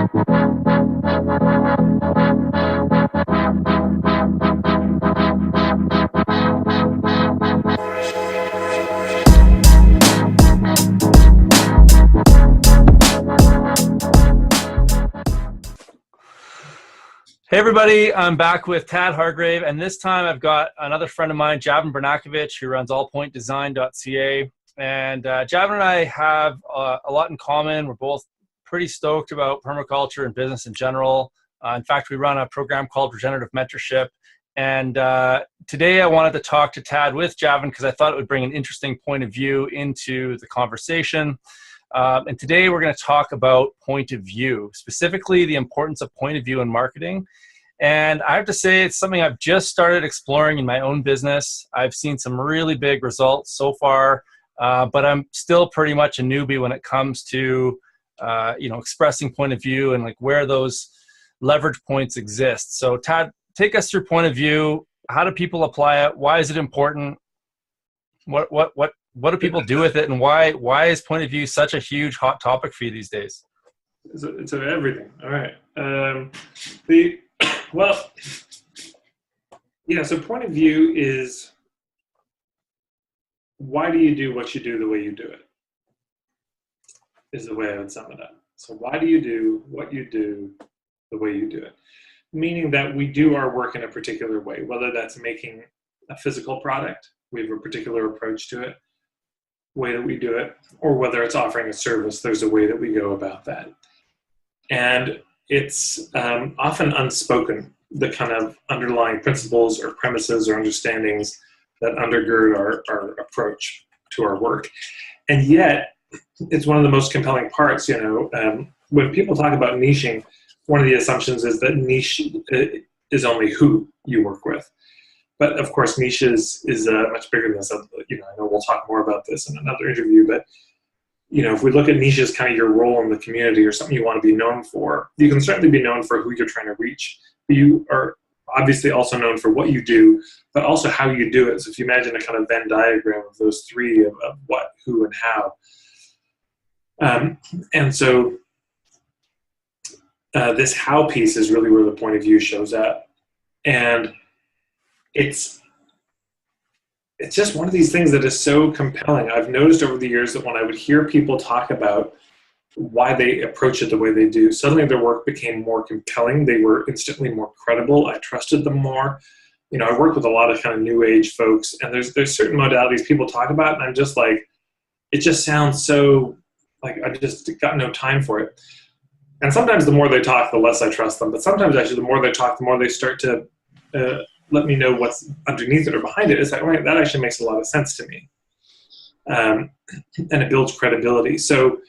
Hey everybody, I'm back with Tad Hargrave, and this time I've got another friend of mine, Javin Bernakovich, who runs allpointdesign.ca. And Javin and I have a lot in common. We're both pretty stoked about permaculture and business in general. In fact, we run a program called Regenerative Mentorship. And today I wanted to talk to Tad with Javin because I thought it would bring an interesting point of view into the conversation. And today we're going to talk about point of view, specifically the importance of point of view in marketing. And I have to say it's something I've just started exploring in my own business. I've seen some really big results so far, but I'm still pretty much a newbie when it comes to expressing point of view and like where those leverage points exist. So Tad, take us through point of view. How do people apply it? Why is it important? What do people do with it, and why is point of view such a huge hot topic for you these days? It's everything. All right. So point of view is, why do you do what you do the way you do it? Is the way I would sum it up. So why do you do what you do the way you do it? Meaning that we do our work in a particular way, whether that's making a physical product, we have a particular approach to it, way that we do it, or whether it's offering a service, there's a way that we go about that. And it's often unspoken, the kind of underlying principles or premises or understandings that undergird our approach to our work. And yet, it's one of the most compelling parts. When people talk about niching, one of the assumptions is that niche is only who you work with. But of course, niche is much bigger than this. I know we'll talk more about this in another interview, but if we look at niche as kind of your role in the community or something you want to be known for, you can certainly be known for who you're trying to reach. But you are obviously also known for what you do, but also how you do it. So if you imagine a kind of Venn diagram of those three of what, who, and how. And so this how piece is really where the point of view shows up. And it's just one of these things that is so compelling. I've noticed over the years that when I would hear people talk about why they approach it the way they do, suddenly their work became more compelling. They were instantly more credible. I trusted them more. I work with a lot of kind of new age folks, and there's certain modalities people talk about, and I'm just like, it just sounds so like I just got no time for it. And sometimes the more they talk, the less I trust them. But sometimes actually the more they talk, the more they start to let me know what's underneath it or behind it. It's like, right, that actually makes a lot of sense to me. And it builds credibility. So,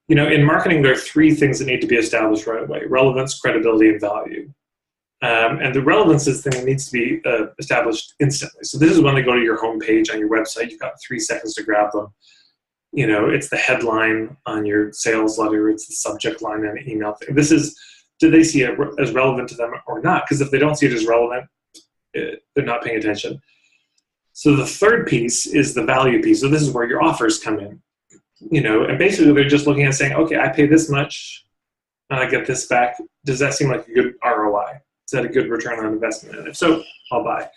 in marketing, there are three things that need to be established right away: relevance, credibility, and value. And the relevance is the thing that needs to be established instantly. So this is when they go to your homepage on your website. You've got 3 seconds to grab them. It's the headline on your sales letter. It's the subject line in an email thing. Do they see it as relevant to them or not? Because if they don't see it as relevant, they're not paying attention. So the third piece is the value piece. So this is where your offers come in. And basically they're just looking at saying, okay, I pay this much and I get this back. Does that seem like a good ROI? Is that a good return on investment? And if so, I'll buy.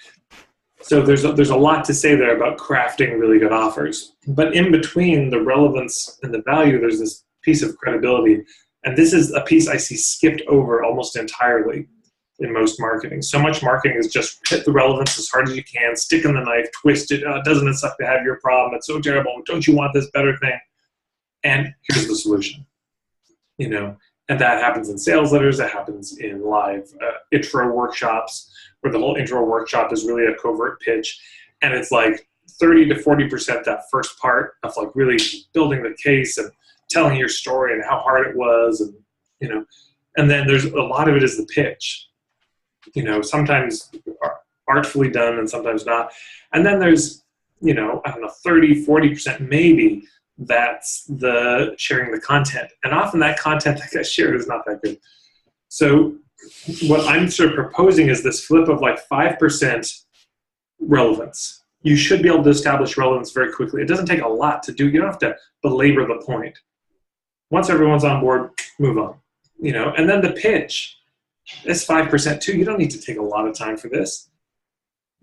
So there's a lot to say there about crafting really good offers. But in between the relevance and the value, there's this piece of credibility. And this is a piece I see skipped over almost entirely in most marketing. So much marketing is just hit the relevance as hard as you can, stick in the knife, twist it. Doesn't it suck to have your problem? It's so terrible. Don't you want this better thing? And here's the solution. And that happens in sales letters. That happens in live intro workshops, where the whole intro workshop is really a covert pitch. And it's like 30 to 40% that first part of like really building the case and telling your story and how hard it was. And, and then there's a lot of it is the pitch, sometimes artfully done and sometimes not. And then there's, 30, 40% maybe that's the sharing the content. And often that content that gets shared is not that good. So what I'm sort of proposing is this flip of like 5% relevance. You should be able to establish relevance very quickly. It doesn't take a lot to do. You don't have to belabor the point. Once everyone's on board, move on. And then the pitch, it's 5% too. You don't need to take a lot of time for this.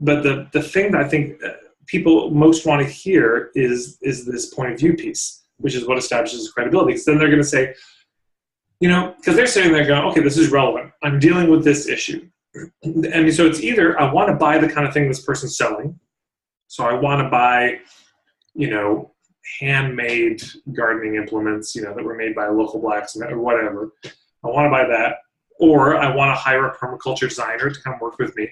But the thing that I think people most want to hear is this point of view piece, which is what establishes credibility. Because then they're going to say, because they're sitting there going, okay, this is relevant. I'm dealing with this issue. And so it's either I want to buy the kind of thing this person's selling. So I want to buy, handmade gardening implements, that were made by a local blacksmith or whatever. I want to buy that. Or I want to hire a permaculture designer to come work with me.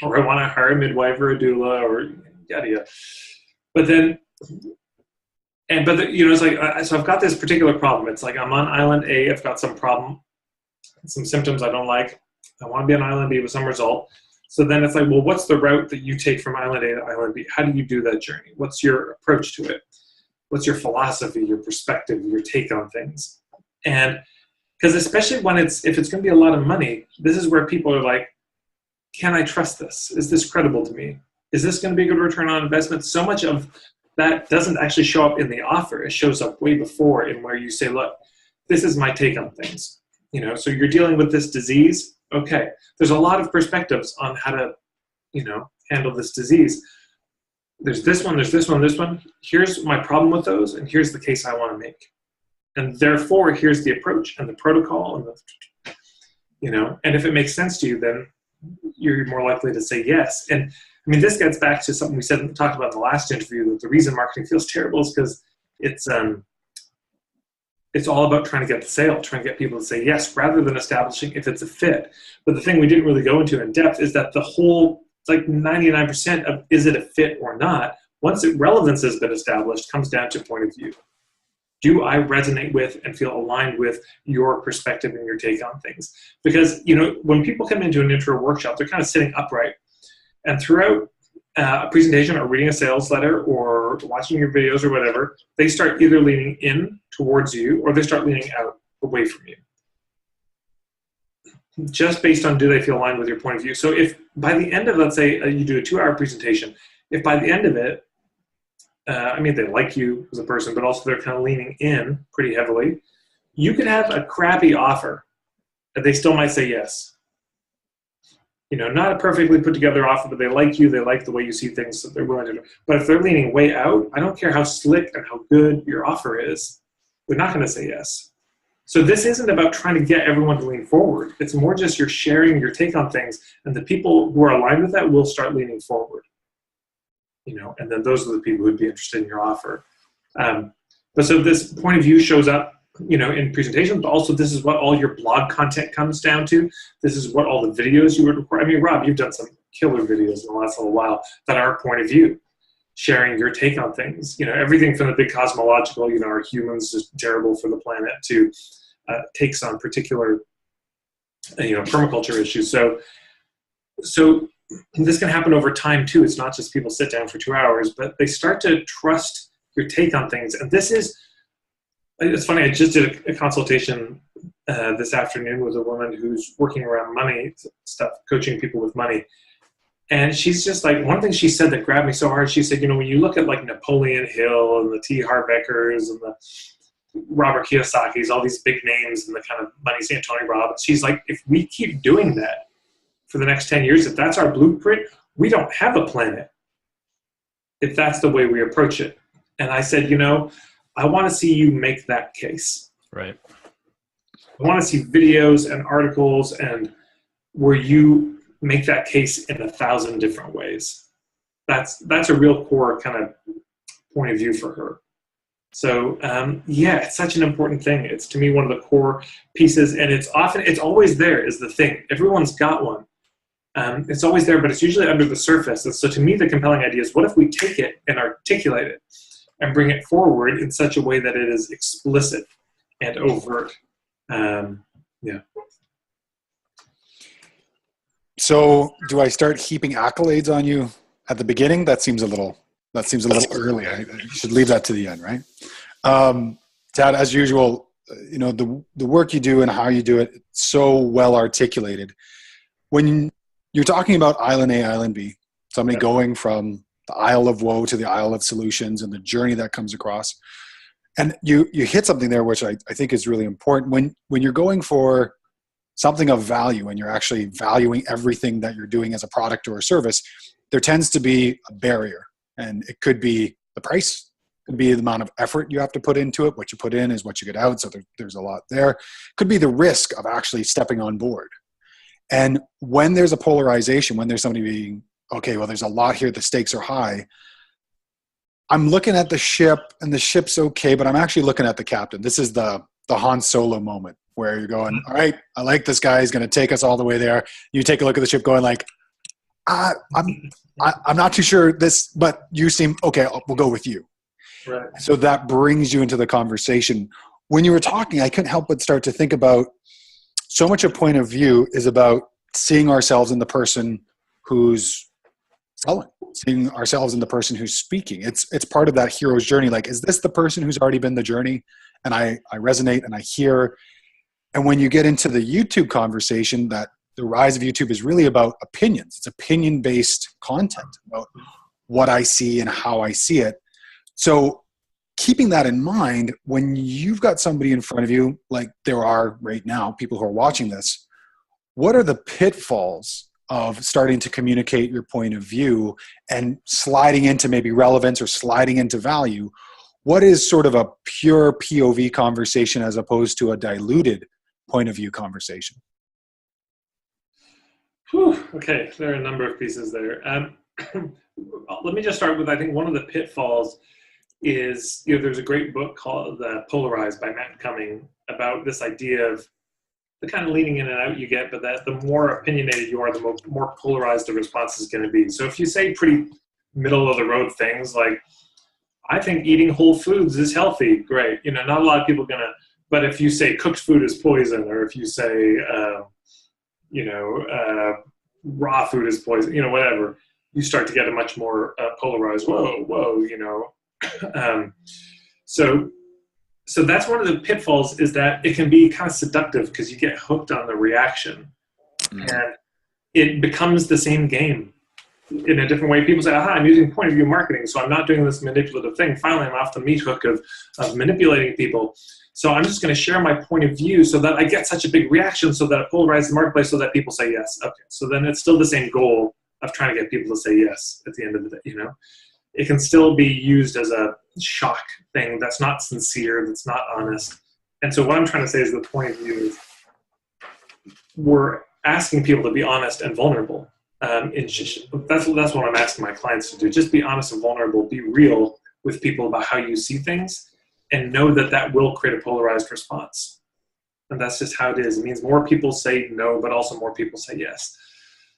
Or I want to hire a midwife or a doula or yada yada. But then, it's like, so I've got this particular problem. It's like I'm on island A, I've got some problem, some symptoms I don't like. I want to be on island B with some result. So then it's like, well, what's the route that you take from island A to island B? How do you do that journey? What's your approach to it? What's your philosophy, your perspective, your take on things? And because especially if it's going to be a lot of money, this is where people are like, can I trust this? Is this credible to me? Is this going to be a good return on investment? So much of that doesn't actually show up in the offer. It shows up way before in where you say, look, this is my take on things. So you're dealing with this disease. Okay. There's a lot of perspectives on how to, handle this disease. There's this one, there's this one, this one. Here's my problem with those, and here's the case I want to make. And therefore, here's the approach and the protocol and and if it makes sense to you, then you're more likely to say yes. And I mean, this gets back to something we talked about in the last interview, that the reason marketing feels terrible is because it's all about trying to get the sale, trying to get people to say yes, rather than establishing if it's a fit. But the thing we didn't really go into in depth is that the whole, like 99% of is it a fit or not, once relevance has been established, comes down to point of view. Do I resonate with and feel aligned with your perspective and your take on things? Because, when people come into an intro workshop, they're kind of sitting upright. And throughout a presentation or reading a sales letter or watching your videos or whatever, they start either leaning in towards you or they start leaning out away from you. Just based on do they feel aligned with your point of view. So if by the end of, let's say you do a 2-hour presentation, if by the end of it, they like you as a person, but also they're kind of leaning in pretty heavily, you could have a crappy offer and they still might say yes. Not a perfectly put together offer, but they like you, they like the way you see things, so they're willing to do. But if they're leaning way out, I don't care how slick and how good your offer is, they're not going to say yes. So this isn't about trying to get everyone to lean forward. It's more just you're sharing your take on things, and the people who are aligned with that will start leaning forward. And then those are the people who'd be interested in your offer. But so this point of view shows up, in presentations, but also this is what all your blog content comes down to. This is what all the videos you would record. I mean, Rob, you've done some killer videos in the last little while that are point of view, sharing your take on things. Everything from the big cosmological, are humans just terrible for the planet, to takes on particular, permaculture issues. So this can happen over time too. It's not just people sit down for 2 hours, but they start to trust your take on things. And it's funny, I just did a consultation this afternoon with a woman who's working around money stuff, coaching people with money. And she's just like, one thing she said that grabbed me so hard, she said, when you look at like Napoleon Hill and the T. Harv Ekers and the Robert Kiyosaki's, all these big names and the kind of money, Tony Robbins, she's like, if we keep doing that for the next 10 years, if that's our blueprint, we don't have a planet if that's the way we approach it. And I said, I want to see you make that case. Right. I want to see videos and articles and where you make that case in 1,000 different ways. That's a real core kind of point of view for her. So it's such an important thing. It's, to me, one of the core pieces, and it's always there is the thing. Everyone's got one. It's always there, but it's usually under the surface. And so to me, the compelling idea is, what if we take it and articulate it and bring it forward in such a way that it is explicit and overt? So do I start heaping accolades on you at the beginning? That seems a little early. I should leave that to the end, right? Tad, as usual, the work you do and how you do it, it's so well articulated. When you're talking about Island A, Island B, somebody going from the Isle of Woe to the Isle of Solutions and the journey that comes across, And you hit something there, which I think is really important. When you're going for something of value and you're actually valuing everything that you're doing as a product or a service, there tends to be a barrier. And it could be the price, it could be the amount of effort you have to put into it. What you put in is what you get out. So there's a lot there. It could be the risk of actually stepping on board. And when there's a polarization, when there's somebody being, okay, well, there's a lot here, the stakes are high, I'm looking at the ship and the ship's okay, but I'm actually looking at the captain. This is the Han Solo moment where you're going, all right, I like this guy. He's going to take us all the way there. You take a look at the ship going like, I'm not too sure this, but you seem okay. We'll go with you. Right. So that brings you into the conversation. When you were talking, I couldn't help but start to think about so much a point of view is about seeing ourselves in the person who's selling, seeing ourselves in the person who's speaking. It's part of that hero's journey. Like, is this the person who's already been the journey? And I resonate and I hear. And when you get into the YouTube conversation, that the rise of YouTube is really about opinions. It's opinion-based content about what I see and how I see it. So keeping that in mind, when you've got somebody in front of you, like there are right now, people who are watching this, what are the pitfalls of starting to communicate your point of view and sliding into maybe relevance or sliding into value? What is sort of a pure POV conversation as opposed to a diluted point of view conversation? Whew, okay, there are a number of pieces there. Let me just start with, I think one of the pitfalls is, there's a great book called Polarized by Matt Cumming about this idea of the kind of leaning in and out you get, but that the more opinionated you are, the more polarized the response is going to be. So if you say pretty middle of the road things like, I think eating whole foods is healthy, great. Not a lot of people are going to, but if you say cooked food is poison, or if you say, raw food is poison, whatever, you start to get a much more polarized, whoa, So that's one of the pitfalls, is that it can be kind of seductive because you get hooked on the reaction, and it becomes the same game in a different way. People say, aha, I'm using point of view marketing, so I'm not doing this manipulative thing. Finally, I'm off the meat hook of manipulating people. So I'm just going to share my point of view so that I get such a big reaction, so that it polarizes the marketplace, so that people say yes. Okay, so then it's still the same goal of trying to get people to say yes at the end of the day, It can still be used as a shock thing that's not sincere, that's not honest. And so what I'm trying to say is the point of view is we're asking people to be honest and vulnerable. That's what I'm asking my clients to do. Just be honest and vulnerable. Be real with people about how you see things, and know that that will create a polarized response. And that's just how it is. It means more people say no, but also more people say yes.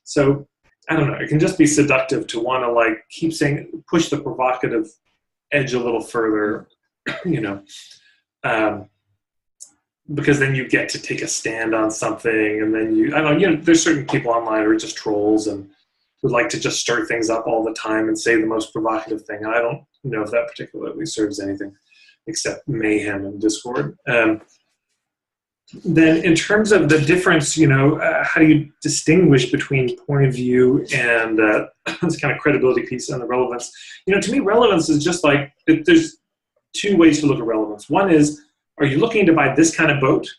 So I don't know. It can just be seductive to want to keep saying, push the provocative edge a little further, because then you get to take a stand on something, and then there's certain people online who are just trolls and who like to just stir things up all the time and say the most provocative thing. And I don't know if that particularly serves anything except mayhem and discord. Then in terms of the difference, how do you distinguish between point of view and this kind of credibility piece and the relevance? To me, relevance is just there's two ways to look at relevance. One is, are you looking to buy this kind of boat?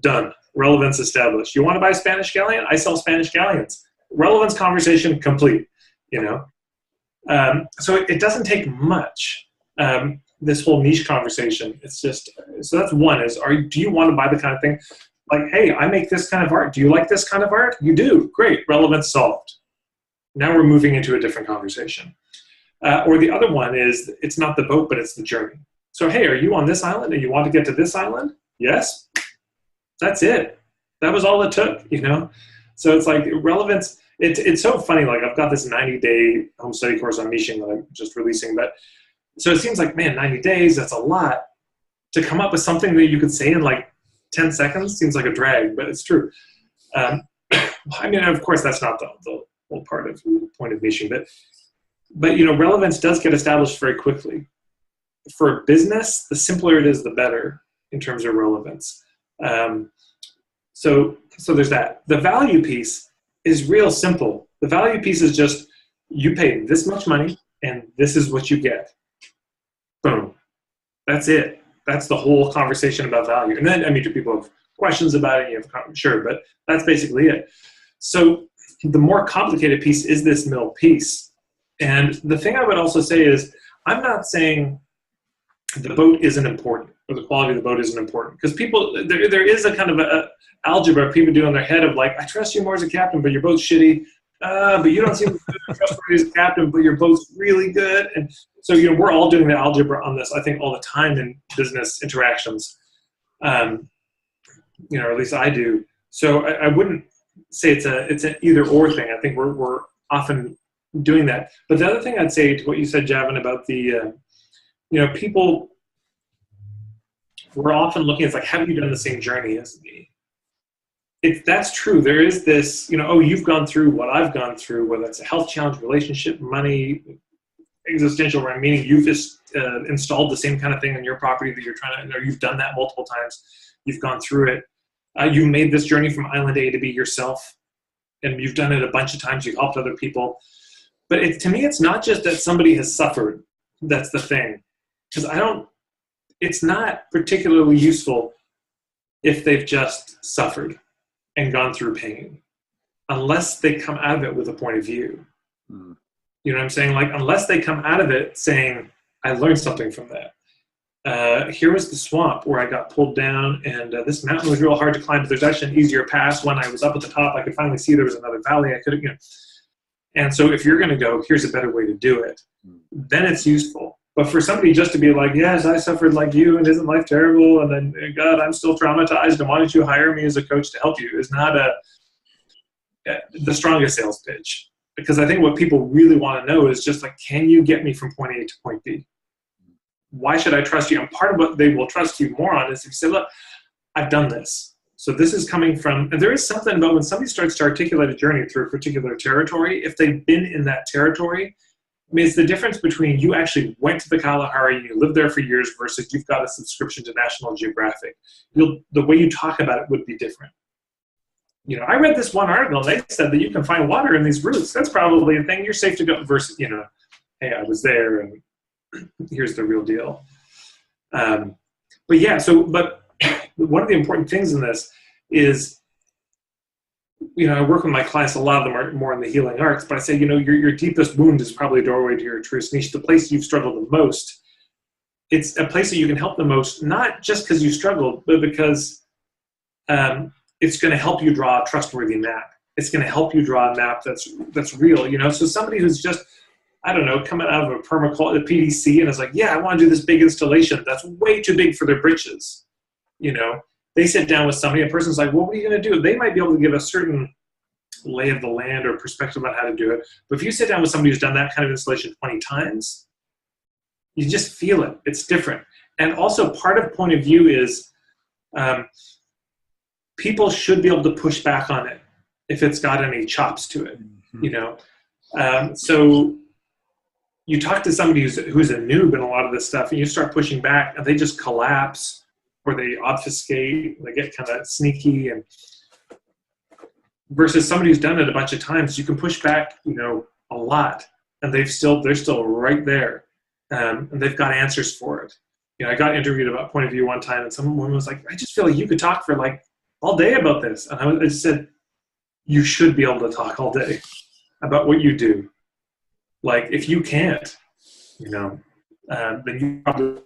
Done. Relevance established. You want to buy a Spanish galleon? I sell Spanish galleons. Relevance conversation complete, So it doesn't take much. This whole niche conversation, it's just, so that's one is, do you want to buy the kind of thing hey, I make this kind of art. Do you like this kind of art? You do. Great. Relevance solved. Now we're moving into a different conversation. Or the other one is, it's not the boat, but it's the journey. So, hey, are you on this island and you want to get to this island? Yes. That's it. That was all it took, So it's relevance. It's so funny. I've got this 90-day home study course on niching that I'm just releasing, but so it seems 90 days, that's a lot. To come up with something that you could say in 10 seconds seems like a drag, but it's true. Of course, that's not the whole part of the point of niching, but relevance does get established very quickly. For business, the simpler it is, the better in terms of relevance. So there's that. The value piece is real simple. The value piece is just, you pay this much money and this is what you get. Boom. That's it. That's the whole conversation about value. And then, I mean, do people have questions about it? Sure, but that's basically it. So the more complicated piece is this middle piece. And the thing I would also say is, I'm not saying the boat isn't important or the quality of the boat isn't important, because people, there is a kind of a algebra people do in their head of like, I trust you more as a captain, but your boat's shitty. But you don't seem trustworthy as a captain, but your boat's really good. And so, we're all doing the algebra on this, I think, all the time in business interactions. Or at least I do. So I wouldn't say it's an either or thing. I think we're often doing that. But the other thing I'd say to what you said, Javin, about the, people, we're often looking at like, have you done the same journey as me? That's true. There is this, you've gone through what I've gone through, whether it's a health challenge, relationship, money, existential, meaning you've just installed the same kind of thing on your property that you're trying to, or you've done that multiple times. You've gone through it. You made this journey from island A to B yourself, and you've done it a bunch of times. You've helped other people. But to me, it's not just that somebody has suffered. That's the thing. Because it's not particularly useful if they've just suffered and gone through pain, unless they come out of it with a point of view. Mm. You know what I'm saying? Like, unless they come out of it saying, I learned something from that. Here was the swamp where I got pulled down, and this mountain was real hard to climb, but there's actually an easier pass. When I was up at the top, I could finally see there was another valley I could have, And so if you're going to go, here's a better way to do it, then it's useful. But for somebody just to be like, yes, I suffered like you, and isn't life terrible? And then, God, I'm still traumatized, and why don't you hire me as a coach to help you? Is not the strongest sales pitch. Because I think what people really want to know is just like, can you get me from point A to point B? Why should I trust you? And part of what they will trust you more on is if you say, look, I've done this. So this is coming from, and there is something about when somebody starts to articulate a journey through a particular territory, if they've been in that territory, I mean, it's the difference between you actually went to the Kalahari and you lived there for years versus you've got a subscription to National Geographic. The way you talk about it would be different. I read this one article and they said that you can find water in these roots. That's probably a thing. You're safe to go versus, hey, I was there and here's the real deal. But one of the important things in this is, I work with my clients, a lot of them are more in the healing arts, but I say, your deepest wound is probably a doorway to your truest niche. The place you've struggled the most, it's a place that you can help the most, not just because you struggled, but because it's going to help you draw a trustworthy map. It's going to help you draw a map that's real, So somebody who's just, I don't know, coming out of a permaculture, a PDC, and is like, yeah, I want to do this big installation. That's way too big for their britches, They sit down with somebody, a person's like, well, what are you going to do? They might be able to give a certain lay of the land or perspective on how to do it. But if you sit down with somebody who's done that kind of installation 20 times, you just feel it. It's different. And also part of point of view is people should be able to push back on it if it's got any chops to it, So you talk to somebody who's a noob in a lot of this stuff, and you start pushing back, and they just collapse, or they obfuscate, they get kind of sneaky, and versus somebody who's done it a bunch of times, you can push back, a lot, and they're still right there, and they've got answers for it. I got interviewed about point of view one time, and someone was like, I just feel like you could talk for like all day about this, and I just said, you should be able to talk all day about what you do. Like, if you can't, then you probably.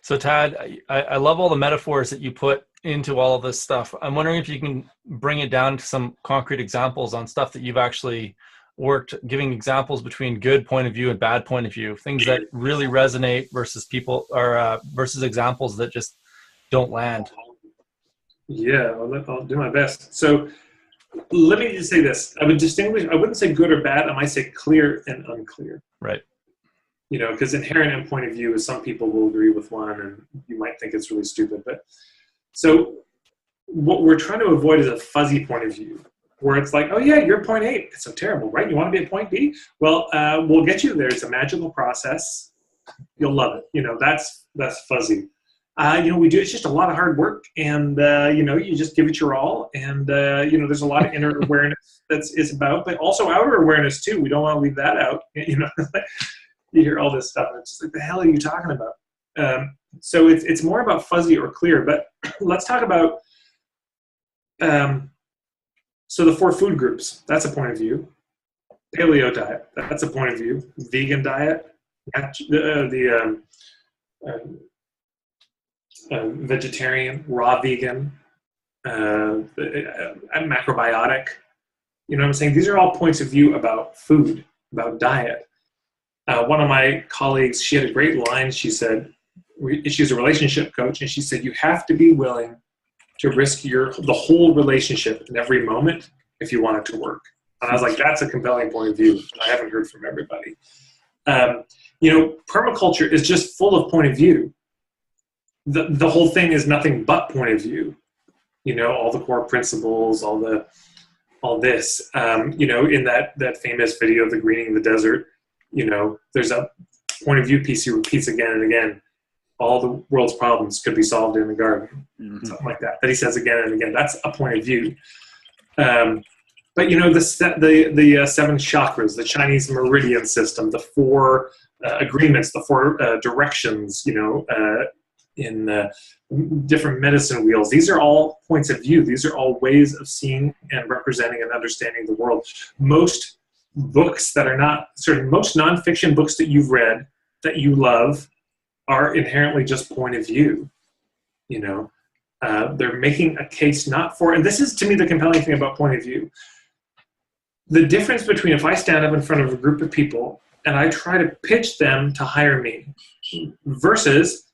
So Tad, I love all the metaphors that you put into all of this stuff. I'm wondering if you can bring it down to some concrete examples on stuff that you've actually worked, giving examples between good point of view and bad point of view, things that really resonate versus versus examples that just don't land. Yeah, I'll do my best. So let me just say this. I wouldn't say good or bad. I might say clear and unclear. Right. Because inherent in point of view is some people will agree with one and you might think it's really stupid. But so what we're trying to avoid is a fuzzy point of view where it's like, oh yeah, you're point A. It's so terrible, right? You want to be at point B? Well, we'll get you there. It's a magical process. You'll love it. That's fuzzy. We do, it's just a lot of hard work and, you just give it your all. And, there's a lot of inner awareness it's about, but also outer awareness too. We don't want to leave that out, you hear all this stuff, and it's just like, the hell are you talking about? So it's more about fuzzy or clear. But let's talk about so the 4 food groups. That's a point of view. Paleo diet. That's a point of view. Vegan diet. Vegetarian, raw vegan, macrobiotic. You know what I'm saying? These are all points of view about food, about diet. One of my colleagues, she had a great line. She said, she's a relationship coach, and she said, you have to be willing to risk the whole relationship in every moment if you want it to work. And I was like, that's a compelling point of view. I haven't heard from everybody. Permaculture is just full of point of view. The whole thing is nothing but point of view. All the core principles, all this. In that famous video of the greening the desert, there's a point of view piece he repeats again and again. All the world's problems could be solved in the garden, something like that. That he says again and again. That's a point of view. But the 7 chakras, the Chinese meridian system, the 4 agreements, the 4 directions, in different medicine wheels. These are all points of view. These are all ways of seeing and representing and understanding the world. Most books that are not most nonfiction books that you've read that you love are inherently just point of view. They're making a case not for, and this is to me the compelling thing about point of view. The difference between if I stand up in front of a group of people and I try to pitch them to hire me versus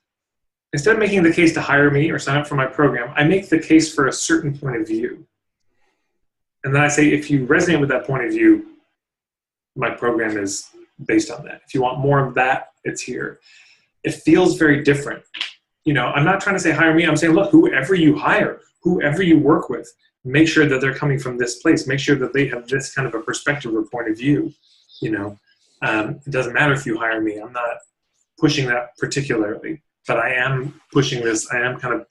instead of making the case to hire me or sign up for my program, I make the case for a certain point of view. And then I say, if you resonate with that point of view, my program is based on that. If you want more of that, it's here. It feels very different. I'm not trying to say hire me. I'm saying, look, whoever you hire, whoever you work with, make sure that they're coming from this place. Make sure that they have this kind of a perspective or point of view. It doesn't matter if you hire me. I'm not pushing that particularly, but I am pushing this. I am kind of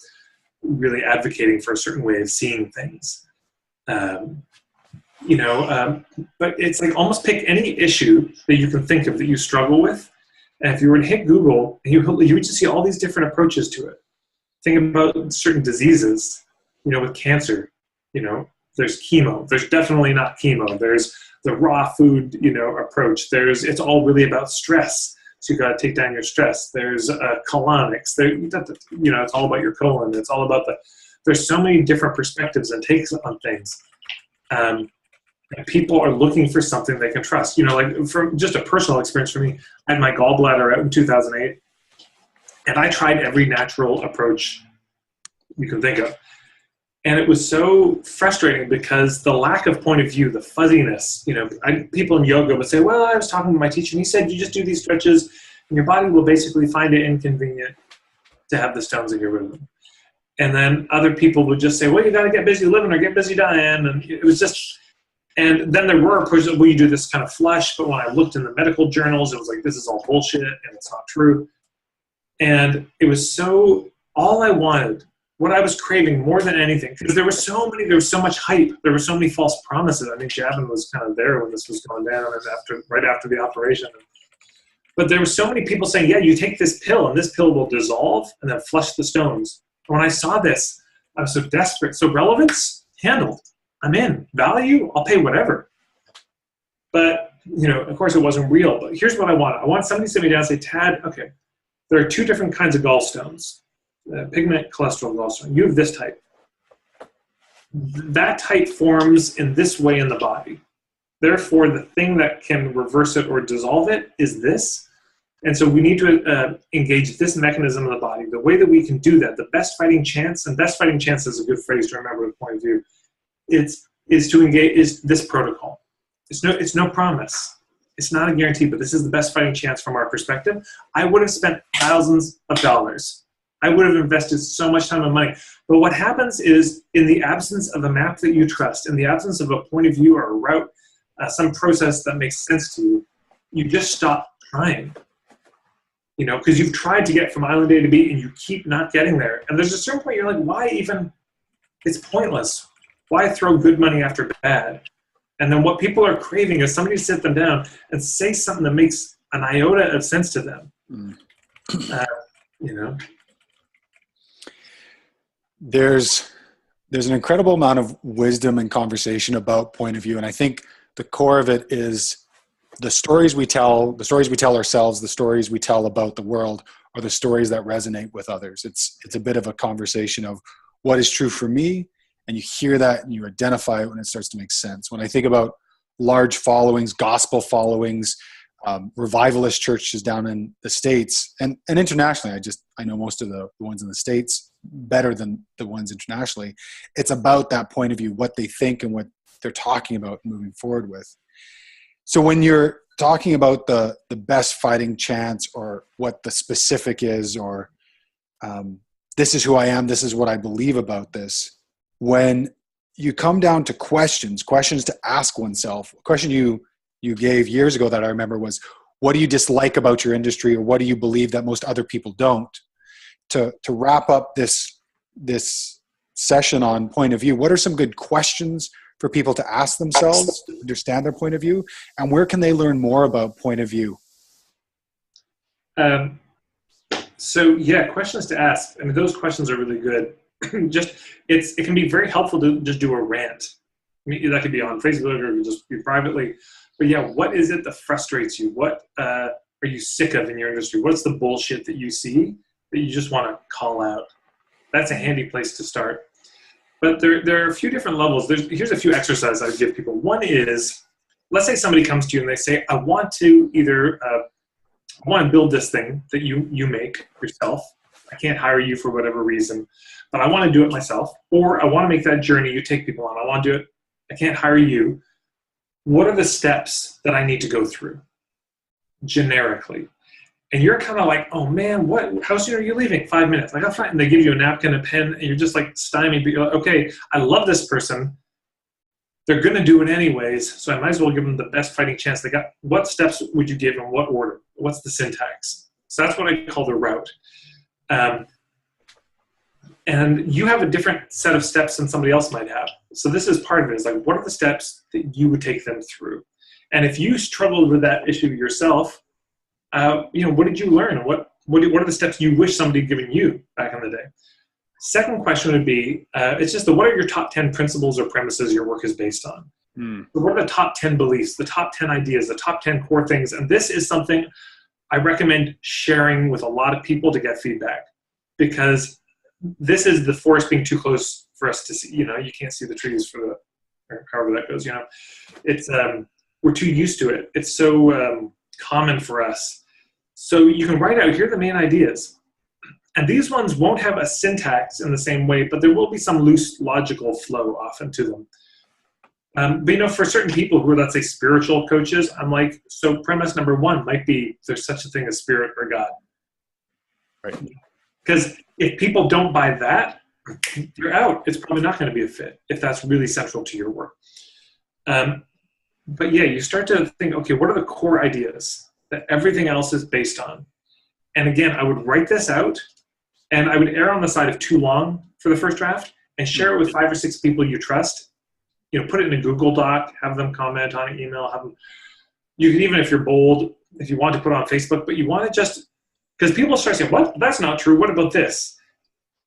really advocating for a certain way of seeing things. But it's like almost pick any issue that you can think of that you struggle with. And if you were to hit Google, you would just see all these different approaches to it. Think about certain diseases, with cancer, there's chemo. There's definitely not chemo. There's the raw food, approach. It's all really about stress. So you got to take down your stress. There's colonics. It's all about your colon. It's all about there's so many different perspectives and takes on things. And people are looking for something they can trust. Like from just a personal experience for me, I had my gallbladder out in 2008, and I tried every natural approach you can think of. And it was so frustrating because the lack of point of view, the fuzziness, people in yoga would say, well, I was talking to my teacher and he said, you just do these stretches and your body will basically find it inconvenient to have the stones in your room. And then other people would just say, well, you got to get busy living or get busy dying. And it was just, and then there were approaches, well, you do this kind of flush. But when I looked in the medical journals, it was like, this is all bullshit and it's not true. And it was all I wanted, what I was craving more than anything, because there was so much hype, there were so many false promises. I think Javin was kind of there when this was going down and right after the operation. But there were so many people saying, yeah, you take this pill and this pill will dissolve and then flush the stones. And when I saw this, I was so desperate. So relevance, handled. I'm in. Value, I'll pay whatever. But, of course it wasn't real. But here's what I want. I want somebody to sit me down and say, Tad, okay, there are 2 different kinds of gallstones. Pigment cholesterol gallstone. You have this type. That type forms in this way in the body. Therefore, the thing that can reverse it or dissolve it is this. And so we need to engage this mechanism of the body. The way that we can do that, the best fighting chance, and best fighting chance is a good phrase to remember with point of view, is to engage is this protocol. It's no promise. It's not a guarantee, but this is the best fighting chance from our perspective. I would have spent thousands of dollars. I would have invested so much time and money. But what happens is, in the absence of a map that you trust, in the absence of a point of view or a route, some process that makes sense to you, you just stop trying. Because you've tried to get from island A to B and you keep not getting there. And there's a certain point you're like, why even? It's pointless. Why throw good money after bad? And then what people are craving is somebody to sit them down and say something that makes an iota of sense to them. There's an incredible amount of wisdom and conversation about point of view. And I think the core of it is the stories we tell ourselves, the stories we tell about the world are the stories that resonate with others. It's a bit of a conversation of what is true for me, and you hear that and you identify it when it starts to make sense. When I think about large followings, gospel followings, revivalist churches down in the States and internationally, I know most of the ones in the States better than the ones internationally. It's about that point of view, what they think and what they're talking about moving forward with. So when you're talking about the best fighting chance, or what the specific is, or this is who I am, this is what I believe about this, when you come down to questions to ask oneself, a question you gave years ago that I remember was, what do you dislike about your industry, or what do you believe that most other people don't? To wrap up this session on point of view, what are some good questions for people to ask themselves to understand their point of view, and where can they learn more about point of view? So yeah, questions to ask. I mean, those questions are really good. It can be very helpful to just do a rant. I mean, that could be on Facebook or just be privately. But yeah, what is it that frustrates you? What are you sick of in your industry? What's the bullshit that you see that you just want to call out? That's a handy place to start. But there are a few different levels. Here's a few exercises I would give people. One is, let's say somebody comes to you and they say, I want to build this thing that you make yourself. I can't hire you for whatever reason, but I want to do it myself. Or I want to make that journey you take people on. I want to do it. I can't hire you. What are the steps that I need to go through generically? And you're kind of like, oh man, how soon are you leaving? 5 minutes. Like, I'm fine. And they give you a napkin, a pen, and you're just like stymied. But you're like, okay, I love this person. They're going to do it anyways, so I might as well give them the best fighting chance they got. What steps would you give in what order? What's the syntax? So that's what I call the route. And you have a different set of steps than somebody else might have. So this is part of it. It's like, what are the steps that you would take them through? And if you struggled with that issue yourself, what did you learn? What are the steps you wish somebody had given you back in the day? Second question would be, it's just what are your top 10 principles or premises your work is based on? So what are the top 10 beliefs, the top 10 ideas, the top 10 core things? And this is something I recommend sharing with a lot of people to get feedback, because this is the forest being too close for us to see. You can't see the trees or however that goes. It's we're too used to it. It's so common for us. So you can write out, here are the main ideas. And these ones won't have a syntax in the same way, but there will be some loose logical flow often to them. But for certain people who are, let's say, spiritual coaches, I'm like, so premise number one might be, there's such a thing as spirit or God. Right. Because if people don't buy that, you're out. It's probably not going to be a fit if that's really central to your work. But yeah, you start to think, okay, what are the core ideas that everything else is based on? And again, I would write this out, and I would err on the side of too long for the first draft, and share it with 5 or 6 people you trust. Put it in a Google Doc, have them comment on an email. You can, even if you're bold, if you want to put it on Facebook, but you want to just, because people start saying, what? That's not true. What about this?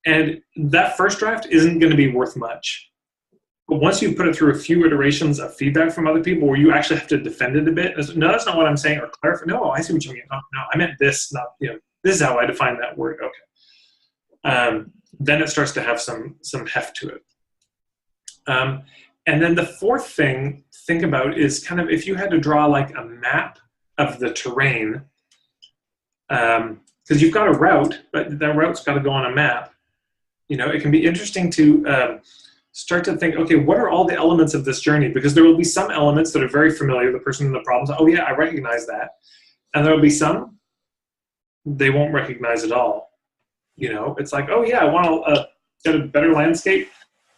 And that first draft isn't going to be worth much. But once you put it through a few iterations of feedback from other people where you actually have to defend it a bit, no, that's not what I'm saying, or clarify. No, I see what you mean. No, I meant this, not, this is how I define that word. Okay. Then it starts to have some heft to it. And then the fourth thing, think about, is kind of if you had to draw like a map of the terrain, because you've got a route, but that route's got to go on a map. It can be interesting to start to think, okay, what are all the elements of this journey? Because there will be some elements that are very familiar. The person in the problem, oh yeah, I recognize that. And there will be some they won't recognize at all. It's like, oh yeah, I want to get a better landscape.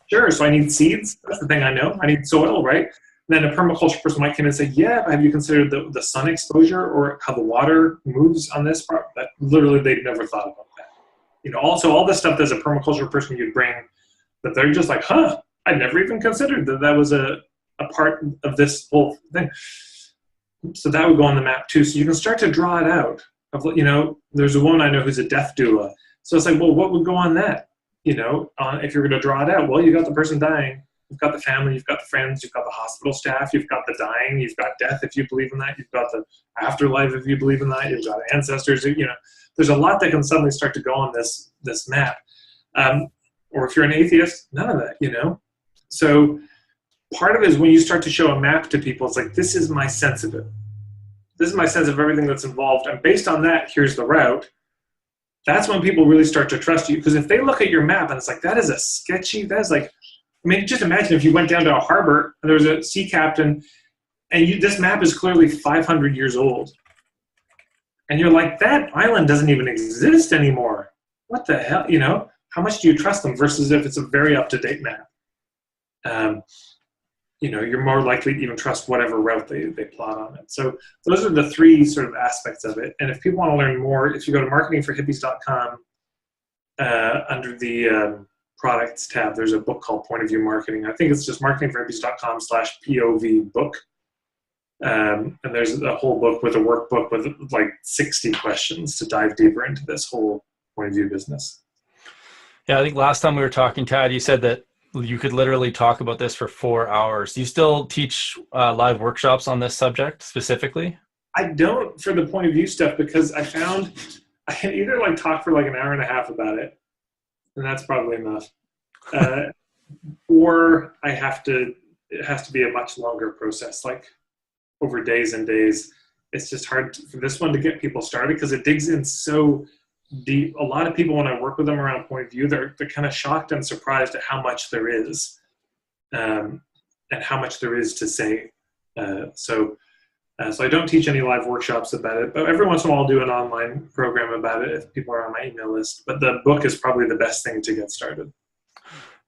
Sure, so I need seeds. That's the thing I know. I need soil, right? And then a permaculture person might come in and say, yeah, but have you considered the sun exposure or how the water moves on this part? That literally they've never thought about that. Also all this stuff that as a permaculture person you'd bring, that they're just like, I never even considered that was a part of this whole thing. So that would go on the map too. So you can start to draw it out. There's a woman I know who's a death doula. So it's like, well, what would go on that? If you're going to draw it out, well, you got the person dying, you've got the family, you've got the friends, you've got the hospital staff, you've got the dying, you've got death if you believe in that, you've got the afterlife if you believe in that, you've got ancestors. There's a lot that can suddenly start to go on this map. Or if you're an atheist, none of that. So part of it is when you start to show a map to people, it's like, this is my sense of it. This is my sense of everything that's involved. And based on that, here's the route. That's when people really start to trust you. Because if they look at your map and it's like, that is a sketchy, that's like, just imagine if you went down to a harbor and there was a sea captain and this map is clearly 500 years old. And you're like, that island doesn't even exist anymore. What the hell, How much do you trust them versus if it's a very up-to-date map? You're more likely to even trust whatever route they plot on it. So those are the three sort of aspects of it. And if people want to learn more, if you go to marketingforhippies.com, under the products tab, there's a book called Point of View Marketing. I think it's just marketingforhippies.com/POV book. And there's a whole book with a workbook with like 60 questions to dive deeper into this whole point of view business. Yeah, I think last time we were talking, Tad, you said that you could literally talk about this for 4 hours. Do you still teach live workshops on this subject specifically? I don't for the point of view stuff because I found I can either talk for an hour and a half about it, and that's probably enough, or it has to be a much longer process, over days and days. It's just hard for this one to get people started because it digs in so deep. A lot of people, when I work with them around point of view, they're kind of shocked and surprised at how much there is, and how much there is to say. So I don't teach any live workshops about it, but every once in a while I'll do an online program about it if people are on my email list. But the book is probably the best thing to get started.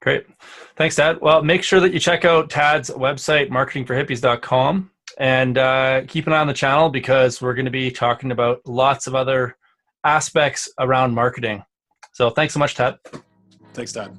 Great. Thanks, Tad. Well, make sure that you check out Tad's website, marketingforhippies.com, and keep an eye on the channel because we're going to be talking about lots of other aspects around marketing. So thanks so much, Tad. Thanks, Tad.